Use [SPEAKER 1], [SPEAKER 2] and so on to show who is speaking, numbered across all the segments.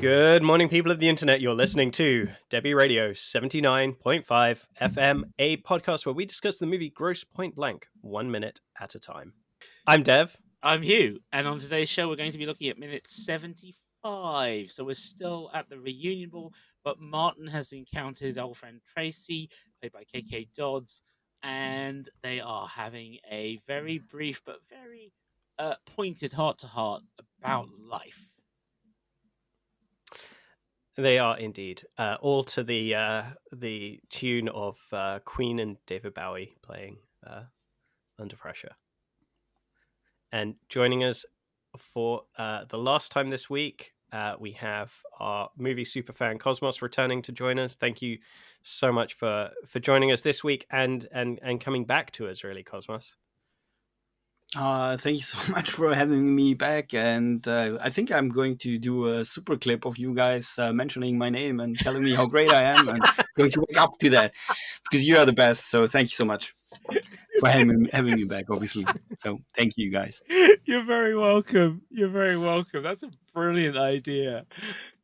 [SPEAKER 1] Good morning, people of the internet. You're listening to Debi Radio 79.5 FM, a podcast where we discuss the movie Grosse Pointe Blank 1 minute at a time. I'm Dev.
[SPEAKER 2] I'm Hugh, and on today's show, we're going to be looking at minute 75. So we're still at the reunion ball, but Martin has encountered old friend Tracy, played by KK Dodds, and they are having a very brief but very pointed heart-to-heart about life.
[SPEAKER 1] They are indeed, all to the tune of Queen and David Bowie playing Under Pressure. And joining us for the last time this week, we have our movie superfan Kosmas returning to join us. Thank you so much for joining us this week and coming back to us, really, Kosmas.
[SPEAKER 3] Thank you so much for having me back, and I think I'm going to do a super clip of you guys mentioning my name and telling me how great I am, and going to wake up to that because you are the best. So thank you so much for having me back, obviously. So thank you guys.
[SPEAKER 2] You're very welcome. You're very welcome. That's a brilliant idea.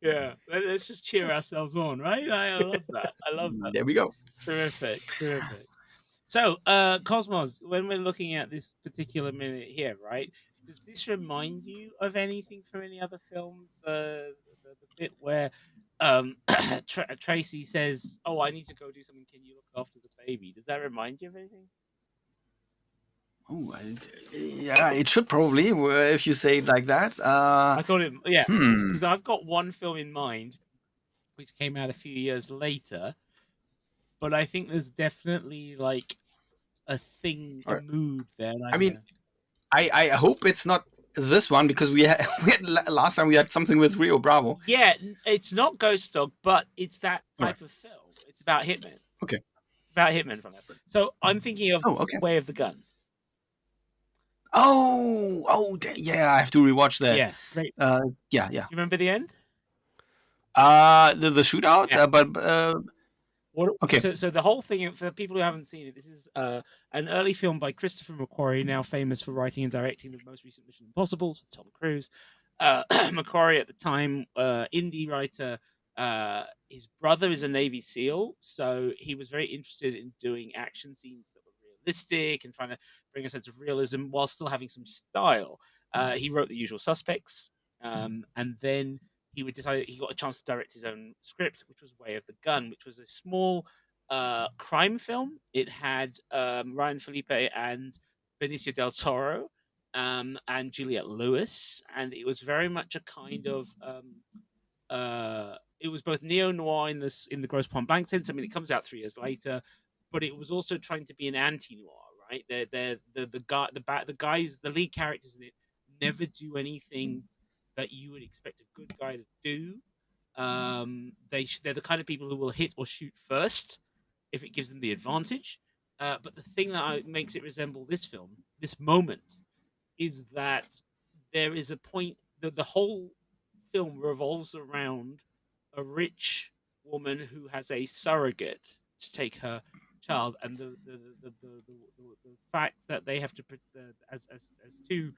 [SPEAKER 2] Yeah, let's just cheer ourselves on, right? I love that. I love that.
[SPEAKER 3] There we go.
[SPEAKER 2] Terrific. So, Cosmos, when we're looking at this particular minute here, right, does this remind you of anything from any other films? The bit where Tracy says, "Oh, I need to go do something. Can you look after the baby?" Does that remind you of anything?
[SPEAKER 3] Oh, yeah, it should probably, if you say it like that.
[SPEAKER 2] I thought it, yeah, because I've got one film in mind, which came out a few years later, but I think there's definitely like a thing, a mood there.
[SPEAKER 3] I mean, I hope it's not this one, because we had last time we had something with Rio Bravo.
[SPEAKER 2] Yeah, it's not Ghost Dog, but it's that type of film. It's about hitmen.
[SPEAKER 3] Okay.
[SPEAKER 2] It's about hitmen from that. So I'm thinking of Way of the Gun.
[SPEAKER 3] Yeah, I have to rewatch that.
[SPEAKER 2] Yeah, great.
[SPEAKER 3] Yeah.
[SPEAKER 2] Do you remember the end?
[SPEAKER 3] The shootout,
[SPEAKER 2] Yeah.
[SPEAKER 3] Okay.
[SPEAKER 2] So the whole thing, for people who haven't seen it, this is an early film by Christopher McQuarrie, now famous for writing and directing the most recent Mission Impossibles with Tom Cruise. McQuarrie at the time, indie writer. His brother is a Navy SEAL, so he was very interested in doing action scenes that were realistic and trying to bring a sense of realism while still having some style. He wrote The Usual Suspects, and then he got a chance to direct his own script, which was Way of the Gun, which was a small crime film. It had Ryan Felipe and Benicio del Toro and Juliette Lewis, and it was very much a kind of it was both neo-noir in the Grosse Pointe Blank sense. I mean, it comes out 3 years later, but it was also trying to be an anti-noir, right? The lead characters in it never do anything that you would expect a good guy to do. They're the kind of people who will hit or shoot first if it gives them the advantage. But the thing that makes it resemble this film, this moment, is that there is a point that the whole film revolves around a rich woman who has a surrogate to take her child, and the fact that they have to as two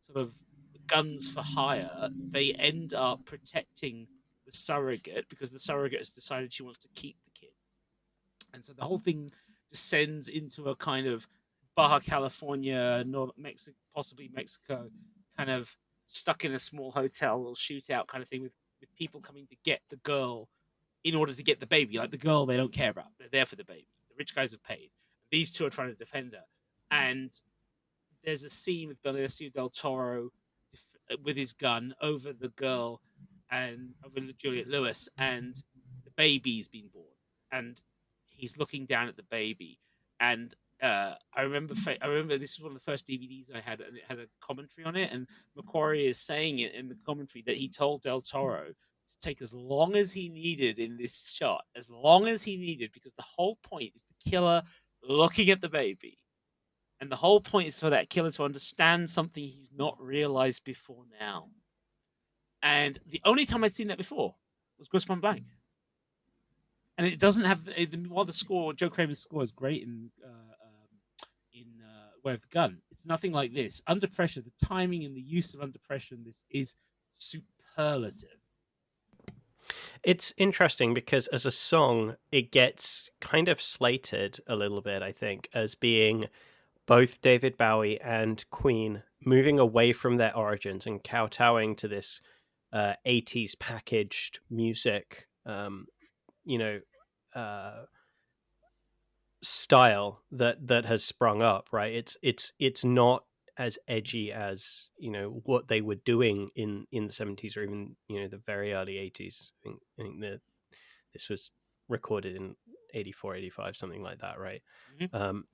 [SPEAKER 2] sort of guns for hire, they end up protecting the surrogate because the surrogate has decided she wants to keep the kid, and so the whole thing descends into a kind of Baja California, North Mexico, possibly Mexico, kind of stuck in a small hotel or shootout kind of thing with people coming to get the girl in order to get the baby. Like the girl they don't care about. They're there for the baby. The rich guys have paid. These two are trying to defend her. And there's a scene with Benicio del Toro with his gun over the girl and over Juliette Lewis, and the baby's been born. And he's looking down at the baby. And I remember this is one of the first DVDs I had, and it had a commentary on it. And McQuarrie is saying it in the commentary that he told Del Toro to take as long as he needed in this shot, as long as he needed, because the whole point is the killer looking at the baby. And the whole point is for that killer to understand something he's not realized before now. And the only time I'd seen that before was Grosse Pointe Blank. And it doesn't have, while the score, Joe Kramer's score is great in Way of the Gun, it's nothing like this. Under Pressure, the timing and the use of Under Pressure in this is superlative.
[SPEAKER 1] It's interesting because as a song, it gets kind of slated a little bit, I think, as being both David Bowie and Queen moving away from their origins and kowtowing to this 80s packaged music, you know, uh, style that has sprung up, right? It's not as edgy as what they were doing in the 70s or even the very early 80s. I think that this was recorded in 84, 85, something like that, right?
[SPEAKER 2] Mhm.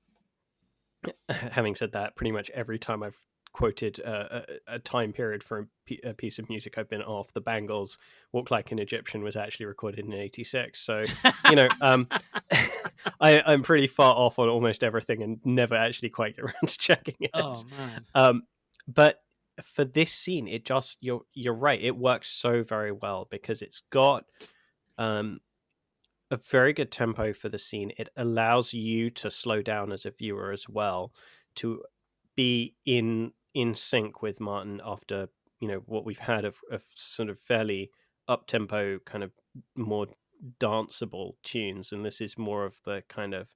[SPEAKER 1] Having said that, pretty much every time I've quoted a time period for a piece of music I've been off, the Bangles' "Walk Like an Egyptian" was actually recorded in '86. So I'm pretty far off on almost everything and never actually quite get around to checking it.
[SPEAKER 2] Oh man.
[SPEAKER 1] But for this scene, it just you're right, it works so very well because it's got a very good tempo for the scene. It allows you to slow down as a viewer as well, to be in sync with Martin after what we've had of sort of fairly up tempo, kind of more danceable tunes, and this is more of the kind of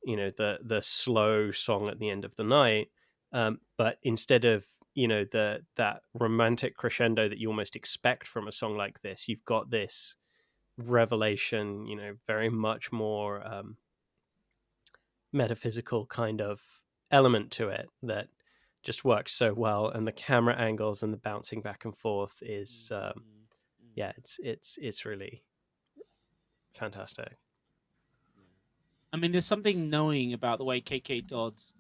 [SPEAKER 1] the slow song at the end of the night. But instead of that romantic crescendo that you almost expect from a song like this, you've got this revelation, very much more metaphysical kind of element to it that just works so well, and the camera angles and the bouncing back and forth is yeah, it's really fantastic.
[SPEAKER 2] I mean, there's something knowing about the way KK Dodds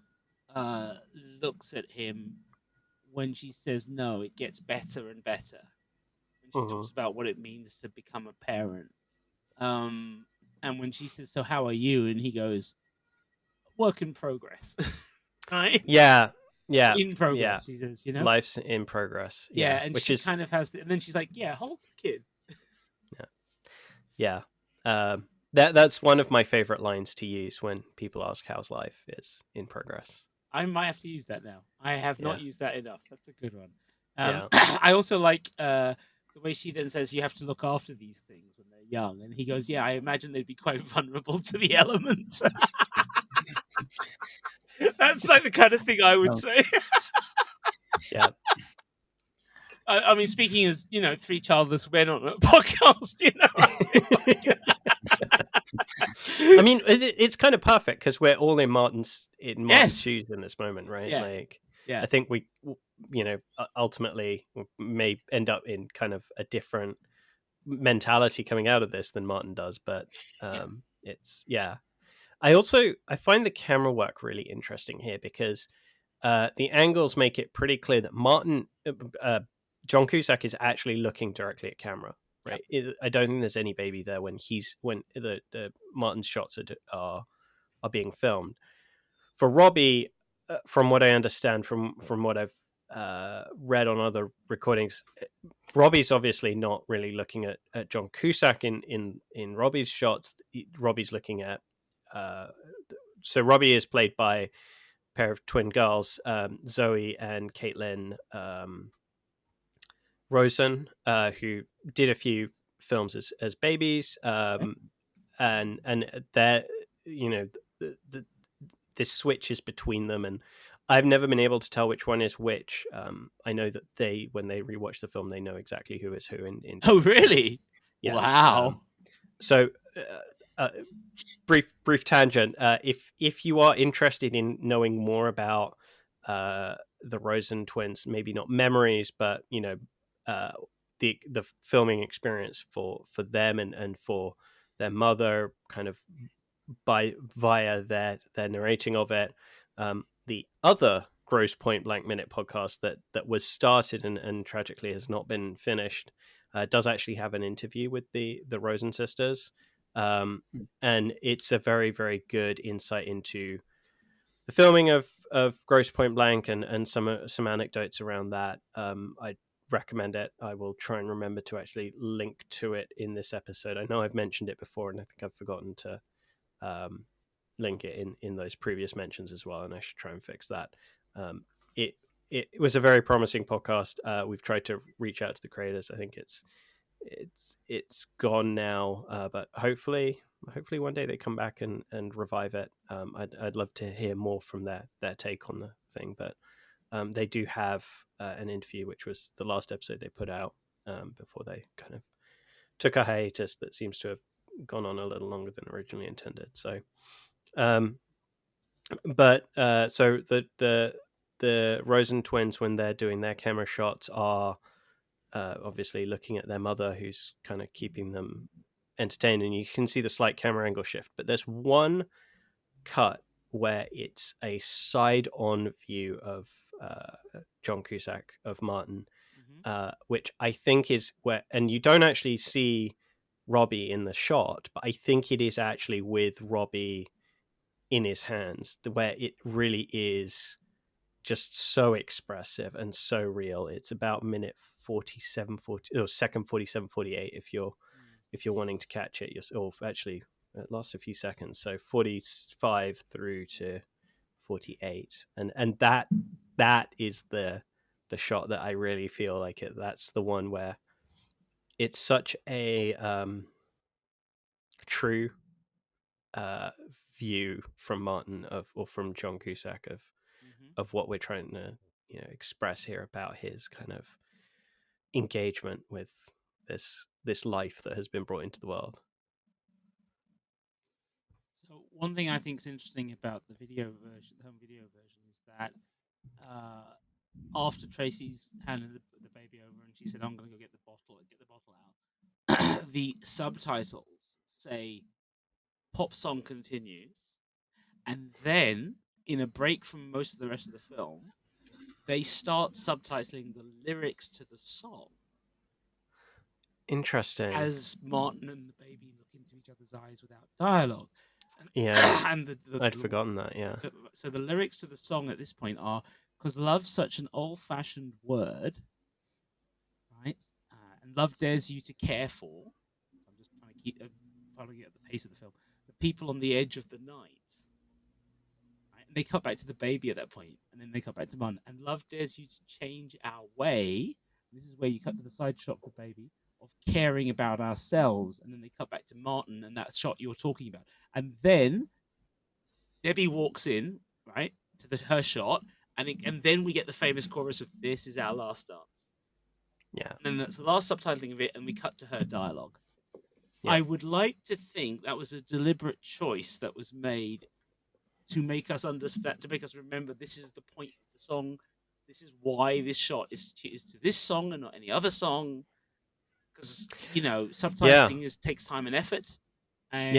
[SPEAKER 2] looks at him when she says no. It gets better and better when she
[SPEAKER 1] Mm-hmm.
[SPEAKER 2] talks about what it means to become a parent. And when she says, "So how are you?" and he goes, "Work in progress," right?
[SPEAKER 1] Yeah,
[SPEAKER 2] Or
[SPEAKER 1] yeah,
[SPEAKER 2] in
[SPEAKER 1] yeah.
[SPEAKER 2] progress, he says.
[SPEAKER 1] Life's in progress.
[SPEAKER 2] Yeah,
[SPEAKER 1] Yeah,
[SPEAKER 2] and
[SPEAKER 1] which
[SPEAKER 2] she
[SPEAKER 1] is
[SPEAKER 2] kind of has, and then she's like, "Yeah, hold the kid."
[SPEAKER 1] yeah. That's one of my favorite lines to use when people ask how's life, is in progress.
[SPEAKER 2] I might have to use that now. I have
[SPEAKER 1] Yeah,
[SPEAKER 2] not used that enough. That's a good one.
[SPEAKER 1] yeah.
[SPEAKER 2] I also like the way she then says you have to look after these things when they're young, and he goes, "Yeah, I imagine they'd be quite vulnerable to the elements." That's like the kind of thing I would
[SPEAKER 3] Oh.
[SPEAKER 2] say.
[SPEAKER 1] Yeah.
[SPEAKER 2] I mean, speaking as three childless men on a podcast,
[SPEAKER 1] I mean, it's kind of perfect because we're all in Martin's
[SPEAKER 2] Yes.
[SPEAKER 1] shoes in this moment, right?
[SPEAKER 2] Yeah.
[SPEAKER 1] Like,
[SPEAKER 2] Yeah.
[SPEAKER 1] I think we, ultimately may end up in kind of a different mentality coming out of this than Martin does, but it's I find the camera work really interesting here because the angles make it pretty clear that John Cusack is actually looking directly at camera, right? I don't think there's any baby there when the Martin's shots are being filmed. For Robbie, from what I understand, from what I've read on other recordings, Robbie's obviously not really looking at John Cusack in Robbie's shots. Robbie's looking at so Robbie is played by pair of twin girls, Zoe and Caitlin Rosen, who did a few films as babies, and they're this switches between them, and I've never been able to tell which one is which. I know that when they rewatch the film, they know exactly who is who in
[SPEAKER 2] Oh,
[SPEAKER 1] different
[SPEAKER 2] really?
[SPEAKER 1] scenes. Yes.
[SPEAKER 2] Wow.
[SPEAKER 1] So brief tangent. If you are interested in knowing more about the Rosen twins, maybe not memories, but the filming experience for them and for their mother, kind of via their narrating of it. The other Grosse Pointe Blank Minute podcast that was started and tragically has not been finished does actually have an interview with the Rosen sisters. And it's a very, very good insight into the filming of Grosse Pointe Blank and some anecdotes around that. I recommend it. I will try and remember to actually link to it in this episode. I know I've mentioned it before, and I think I've forgotten to link it in those previous mentions as well, and I should try and fix that. It was a very promising podcast. We've tried to reach out to the creators. I think it's gone now. But hopefully one day they come back and revive it. I'd love to hear more from their take on the thing. But they do have an interview, which was the last episode they put out before they kind of took a hiatus that seems to have gone on a little longer than originally intended. So, but so the Rosen twins, when they're doing their camera shots, are obviously looking at their mother, who's kind of keeping them entertained, and you can see the slight camera angle shift. But there's one cut where it's a side-on view of John Cusack, of Martin, which I think is where, and you don't actually see Robbie in the shot, but I think it is actually with Robbie in his hands, where it really is just so expressive and so real. It's about minute 47, 48 if you're wanting to catch it yourself. Actually, it lasts a few seconds, so 45 through to 48, and that is the shot that I really feel like it. That's the one where it's such a true view from Martin or from John Cusack of what we're trying to express here about his kind of engagement with this life that has been brought into the world.
[SPEAKER 2] So one thing I think is interesting about the home video version, is that after Tracy's handed the baby over and she said, "I'm going to go get the bottle out," the subtitles say "pop song continues," and then in a break from most of the rest of the film, they start subtitling the lyrics to the song.
[SPEAKER 1] Interesting.
[SPEAKER 2] As Martin and the baby look into each other's eyes without dialogue.
[SPEAKER 1] Yeah,
[SPEAKER 2] and
[SPEAKER 1] I'd forgotten that. Yeah.
[SPEAKER 2] So the lyrics to the song at this point are, "'Cause love's such an old-fashioned word, right? And love dares you to care for." I'm just trying to keep following it at the pace of the film. "The people on the edge of the night." Right? And they cut back to the baby at that point, and then they cut back to Martin. "And love dares you to change our way." And this is where you cut to the side shot of the baby, of caring about ourselves, and then they cut back to Martin and that shot you were talking about, and then Debbie walks in, right, to her shot, and then we get the famous chorus of "This is our last dance."
[SPEAKER 1] Yeah,
[SPEAKER 2] and then that's the last subtitling of it, and we cut to her dialogue.
[SPEAKER 1] Yeah.
[SPEAKER 2] I would like to think that was a deliberate choice that was made to make us understand, to make us remember this is the point of the song. This is why this shot is to this song and not any other song. Because subtitling takes time and effort, and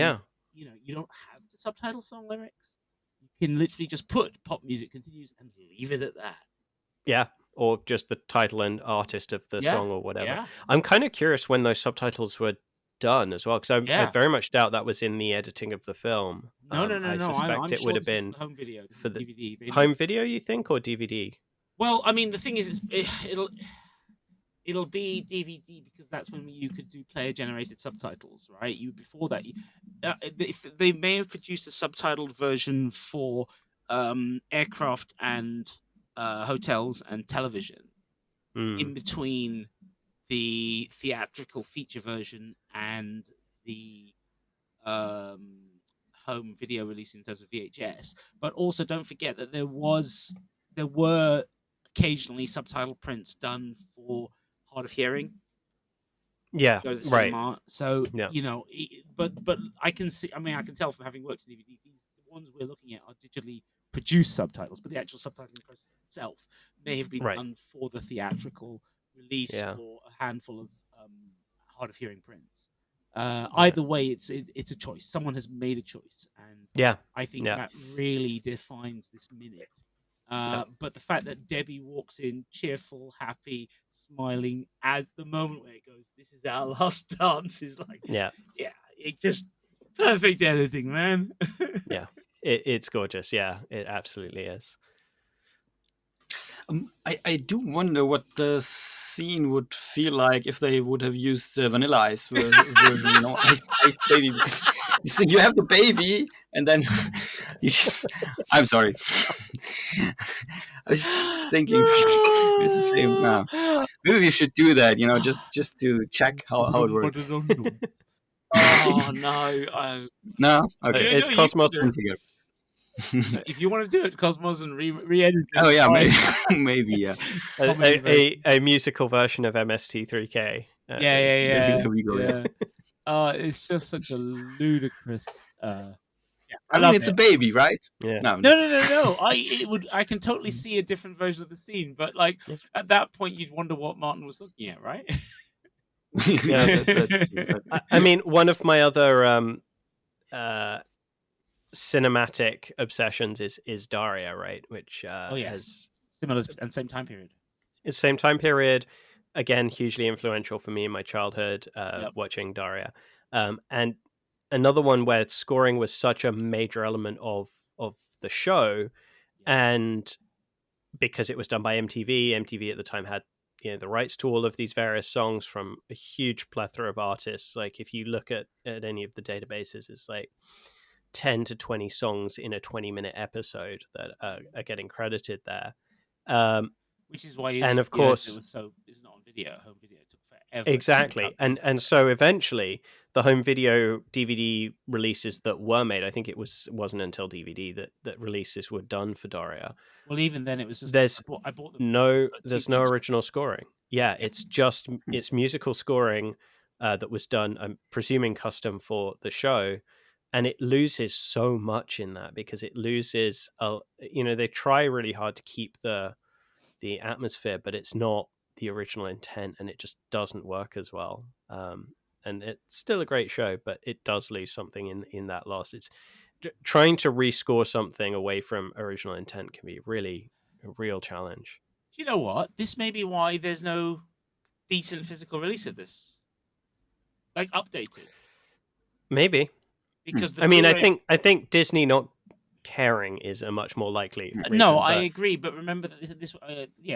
[SPEAKER 2] you don't have to subtitle song lyrics. You can literally just put "pop music continues" and leave it at that.
[SPEAKER 1] Yeah, or just the title and artist of the song or whatever.
[SPEAKER 2] Yeah.
[SPEAKER 1] I'm kind of curious when those subtitles were done as well, because I very much doubt that was in the editing of the film.
[SPEAKER 2] No.
[SPEAKER 1] I suspect
[SPEAKER 2] I'm
[SPEAKER 1] it
[SPEAKER 2] sure
[SPEAKER 1] would have
[SPEAKER 2] this is
[SPEAKER 1] been
[SPEAKER 2] home video
[SPEAKER 1] for the
[SPEAKER 2] DVD.
[SPEAKER 1] home video, you think, or DVD?
[SPEAKER 2] Well, I mean, the thing is, it'll be DVD, because that's when you could do player-generated subtitles, right? Before that, they may have produced a subtitled version for aircraft and hotels and television in between the theatrical feature version and the home video release in terms of VHS. But also, don't forget that there were occasionally subtitle prints done for hard of hearing.
[SPEAKER 1] Yeah,
[SPEAKER 2] go to the
[SPEAKER 1] right.
[SPEAKER 2] cinema. So but I can see. I mean, I can tell from having worked in DVD, the ones we're looking at are digitally produced subtitles, but the actual subtitling process itself may have been done for the theatrical release for a handful of hard of hearing prints. Either way, it's a choice. Someone has made a choice, and I think that really defines this minute. But the fact that Debbie walks in cheerful, happy, smiling at the moment where it goes, "This is our last dance," is like, it just perfect editing, man.
[SPEAKER 1] It's gorgeous. Yeah, it absolutely is.
[SPEAKER 3] I do wonder what the scene would feel like if they would have used the Vanilla Ice version, Ice Baby, because you have the baby, and then You just, I'm sorry. I was just thinking it's the same. Maybe we should do that, just to check how it works.
[SPEAKER 2] Oh no!
[SPEAKER 3] No, okay.
[SPEAKER 2] No,
[SPEAKER 1] It's
[SPEAKER 2] you can
[SPEAKER 1] Kosmos
[SPEAKER 2] do
[SPEAKER 1] and
[SPEAKER 2] it.
[SPEAKER 1] Hugh.
[SPEAKER 2] If you want to do it, Cosmos, and re-edit it.
[SPEAKER 3] Oh yeah,
[SPEAKER 2] fine.
[SPEAKER 3] maybe yeah.
[SPEAKER 2] Comedy version.
[SPEAKER 1] A musical version of MST3K.
[SPEAKER 3] There we go. Yeah.
[SPEAKER 2] It's just such a ludicrous. Yeah,
[SPEAKER 3] I
[SPEAKER 2] I
[SPEAKER 3] mean,
[SPEAKER 2] love
[SPEAKER 3] it's
[SPEAKER 2] it.
[SPEAKER 3] a baby, right?
[SPEAKER 1] Yeah.
[SPEAKER 3] No,
[SPEAKER 2] No. I can totally see a different version of the scene, but like
[SPEAKER 1] Yeah.
[SPEAKER 2] at that point, you'd wonder what Martin was looking at, right?
[SPEAKER 3] yeah, that's true.
[SPEAKER 1] I mean, one of my other cinematic obsessions is Daria, right? Which
[SPEAKER 2] Oh yes,
[SPEAKER 1] has
[SPEAKER 2] similar and same time period.
[SPEAKER 1] it's same time period. Again, hugely influential for me in my childhood,
[SPEAKER 2] Yep.
[SPEAKER 1] watching Daria. And another one where scoring was such a major element of the show, and because it was done by MTV at the time had the rights to all of these various songs from a huge plethora of artists. Like if you look at any of the databases, it's like 10 to 20 songs in a 20-minute episode that are getting credited there.
[SPEAKER 2] Which is why,
[SPEAKER 1] and of
[SPEAKER 2] it
[SPEAKER 1] course,
[SPEAKER 2] was it's not on video. Home video took forever.
[SPEAKER 1] exactly, and so eventually the home video DVD releases that were made, I think it wasn't until DVD that releases were done for Daria.
[SPEAKER 2] Well, even then, it was just
[SPEAKER 1] There's
[SPEAKER 2] I bought them.
[SPEAKER 1] there's no original scoring. Yeah, it's just it's musical scoring that was done, I'm presuming custom for the show, and it loses so much in that because it loses they try really hard to keep the atmosphere, but it's not the original intent, and it just doesn't work as well. And it's still a great show, but it does lose something in that loss. It's trying to rescore something away from original intent can be really a real challenge.
[SPEAKER 2] Do you know what? This may be why there's no decent physical release of this, like updated.
[SPEAKER 1] Maybe,
[SPEAKER 2] because
[SPEAKER 1] I mean, I think Disney not caring is a much more likely reason.
[SPEAKER 2] No, I agree, but remember that this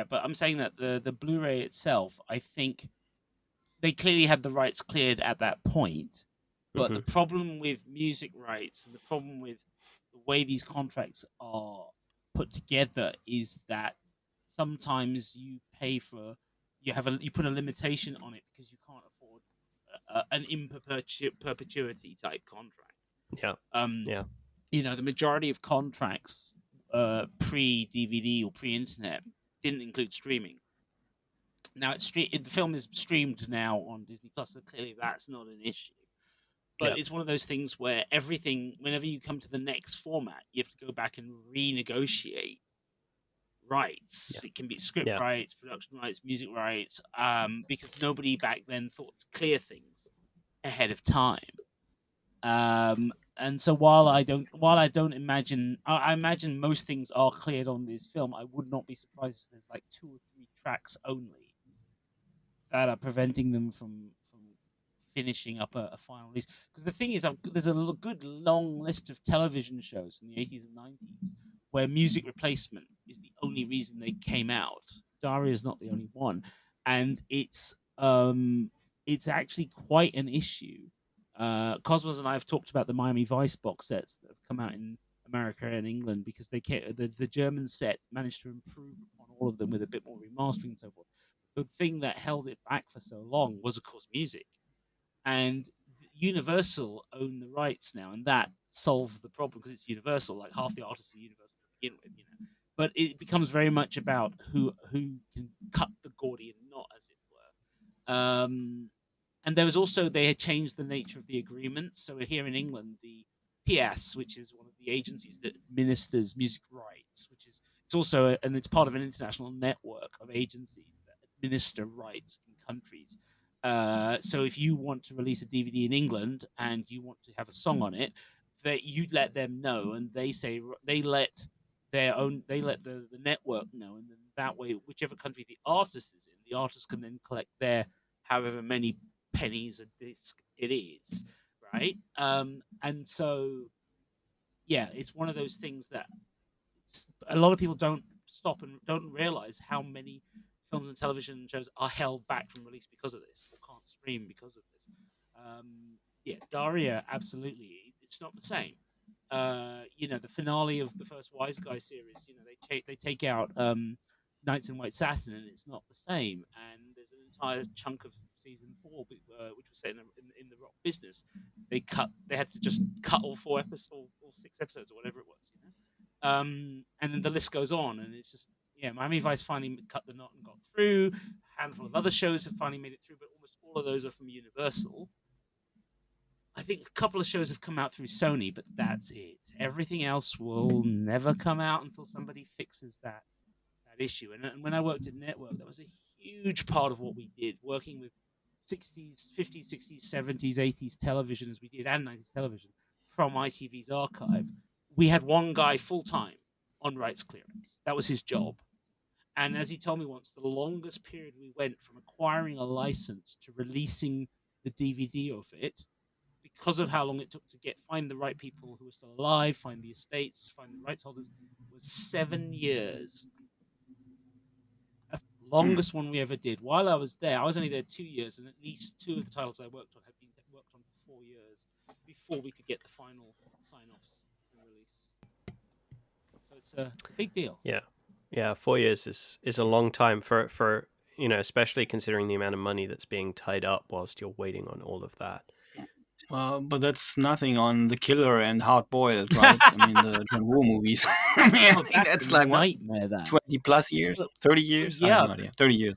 [SPEAKER 2] but I'm saying that the Blu-ray itself, I think they clearly had the rights cleared at that point. But the problem with music rights and the problem with the way these contracts are put together is that sometimes you pay for you put a limitation on it because you can't afford an in perpetuity type contract.
[SPEAKER 1] Yeah.
[SPEAKER 2] The majority of contracts pre-DVD or pre-internet didn't include streaming. Now the film is streamed now on Disney Plus, so clearly that's not an issue. But it's one of those things where everything, whenever you come to the next format, you have to go back and renegotiate rights.
[SPEAKER 1] Yeah.
[SPEAKER 2] It can be script rights, production rights, music rights, because nobody back then thought to clear things ahead of time. And so while I don't imagine, I imagine most things are cleared on this film. I would not be surprised if there's like 2 or 3 tracks only that are preventing them from finishing up a final release. Because the thing is, there's a good long list of television shows from the 80s and 90s where music replacement is the only reason they came out. Daria is not the only one, and it's actually quite an issue. Cosmos and I have talked about the Miami Vice box sets that have come out in America and England because the German set managed to improve upon all of them with a bit more remastering and so forth. The thing that held it back for so long was, of course, music. And Universal own the rights now, and that solved the problem because it's Universal. Like half the artists are Universal to begin with, But it becomes very much about who can cut the Gordian knot, as it were. And there was also, they had changed the nature of the agreement. So here in England, the PS, which is one of the agencies that administers music rights, it's also and it's part of an international network of agencies that administer rights in countries. So if you want to release a DVD in England and you want to have a song on it, that you let them know, and they let the network know, and then that way, whichever country the artist is in, the artist can then collect their however many pennies a disc it is, right? And so, it's one of those things that a lot of people don't stop and don't realize how many films and television shows are held back from release because of this, or can't stream because of this. Daria, absolutely, it's not the same. The finale of the first Wise Guy series, they take out Knights in White Satin, and it's not the same. And there's an entire chunk of season 4, which was set in the rock business. They had to just cut all 4 episodes, all 6 episodes, or whatever it was. And then the list goes on, and it's just Miami Vice finally cut the knot and got through. A handful of other shows have finally made it through, but almost all of those are from Universal. I think a couple of shows have come out through Sony, but that's it. Everything else will never come out until somebody fixes that issue. And when I worked at Network, that was a huge part of what we did, working with 60s, 50s, 60s, 70s, 80s television as we did, and 90s television from ITV's archive. We had one guy full-time on rights clearance. That was his job. And as he told me once, the longest period we went from acquiring a license to releasing the DVD of it, because of how long it took to find the right people who were still alive, find the estates, find the rights holders, was 7 years. That's the longest one we ever did. While I was there, I was only there 2 years, and at least 2 of the titles I worked on had been worked on for 4 years before we could get the final sign-offs and release. So it's a big deal.
[SPEAKER 1] Yeah, 4 years is a long time for especially considering the amount of money that's being tied up whilst you're waiting on all of that.
[SPEAKER 3] But that's nothing on The Killer and Hard Boiled, right? I mean, the John Woo movies. I think that's like
[SPEAKER 2] nightmare. That
[SPEAKER 3] 20 plus years, 30 years.
[SPEAKER 2] Yeah,
[SPEAKER 3] I have no idea. 30 years.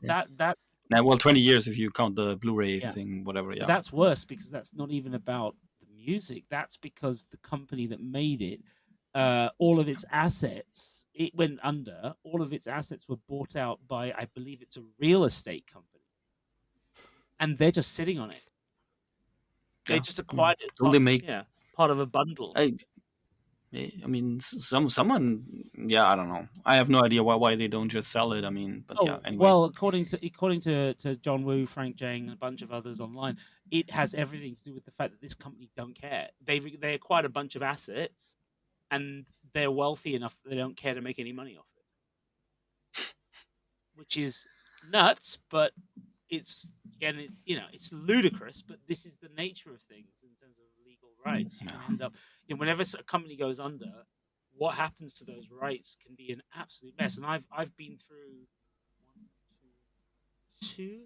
[SPEAKER 3] Well, 20 years if you count the Blu-ray thing, whatever. Yeah,
[SPEAKER 2] that's worse because that's not even about the music. That's because the company that made it, all of its assets, it went under. All of its assets were bought out by, I believe, it's a real estate company, and they're just sitting on it. They just acquired it. Part of a bundle.
[SPEAKER 3] I mean, someone. Yeah, I don't know. I have no idea why they don't just sell it. I mean, but anyway.
[SPEAKER 2] Well, according to John Woo, Frank Jang, and a bunch of others online, it has everything to do with the fact that this company don't care. They acquired a bunch of assets, and they're wealthy enough that they don't care to make any money off it, which is nuts. But it's ludicrous, but this is the nature of things in terms of legal rights. You can end up, whenever a company goes under, what happens to those rights can be an absolute mess. And I've been through 3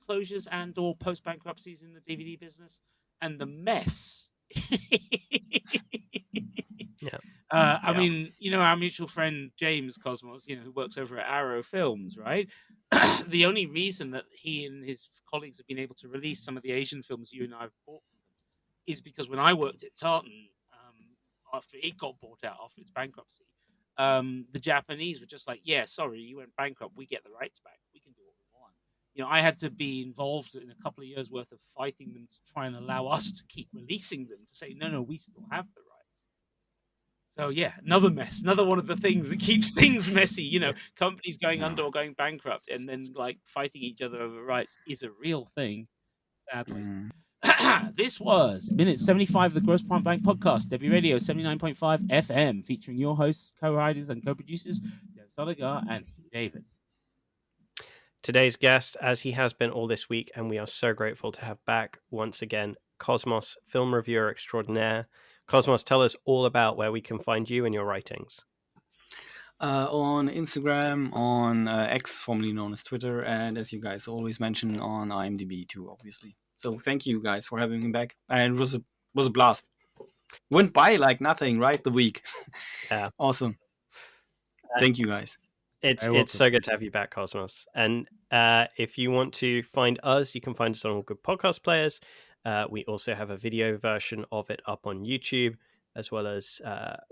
[SPEAKER 2] closures and or post bankruptcies in the DVD business, and the mess. I mean, our mutual friend James Kosmas, who works over at Arrow Films, right? The only reason that he and his colleagues have been able to release some of the Asian films you and I have bought from them is because when I worked at Tartan, after it got bought out after its bankruptcy, the Japanese were just like, yeah, sorry, you went bankrupt. We get the rights back. We can do what we want. I had to be involved in a couple of years worth of fighting them to try and allow us to keep releasing them, to say, no, we still have the rights. So another mess, another one of the things that keeps things messy. Companies going under or going bankrupt, and then like fighting each other over rights is a real thing. Sadly, this was minute 75 of the Grosse Pointe Blank podcast, Debi Radio 79.5 FM, featuring your hosts, co-writers, and co-producers, Dev Soligar and Hugh David.
[SPEAKER 1] Today's guest, as he has been all this week, and we are so grateful to have back once again, Kosmas, film reviewer extraordinaire. Kosmas, tell us all about where we can find you and your writings.
[SPEAKER 3] On Instagram, on X, formerly known as Twitter, and as you guys always mention, on IMDb too, obviously. So thank you guys for having me back, and it was a blast. Went by like nothing, right? The week.
[SPEAKER 1] Yeah,
[SPEAKER 3] awesome. Thank you guys.
[SPEAKER 1] It's so good to have you back, Kosmas. And if you want to find us, you can find us on all good podcast players. We also have a video version of it up on YouTube, as well as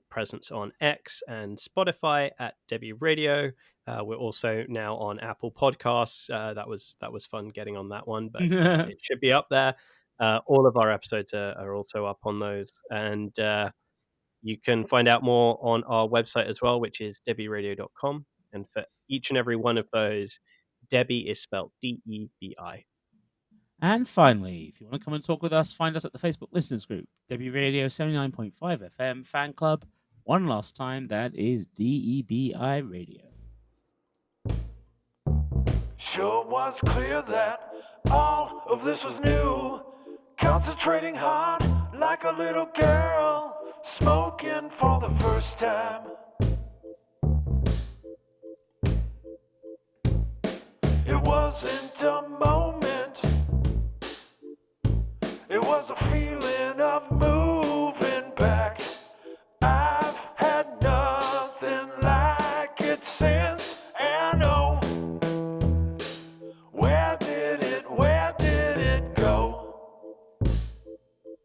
[SPEAKER 1] presence on X and Spotify at Debi Radio. We're also now on Apple Podcasts. That was fun getting on that one, but it should be up there. All of our episodes are also up on those. And you can find out more on our website as well, which is debiradio.com. And for each and every one of those, Debi is spelled DEBI.
[SPEAKER 2] And finally, if you want to come and talk with us, find us at the Facebook listeners group, Debi Radio 79.5 FM fan club. One last time, that is DEBI Radio.
[SPEAKER 4] Sure was clear that all of this was new. Concentrating hard like a little girl. smoking for the first time. It wasn't a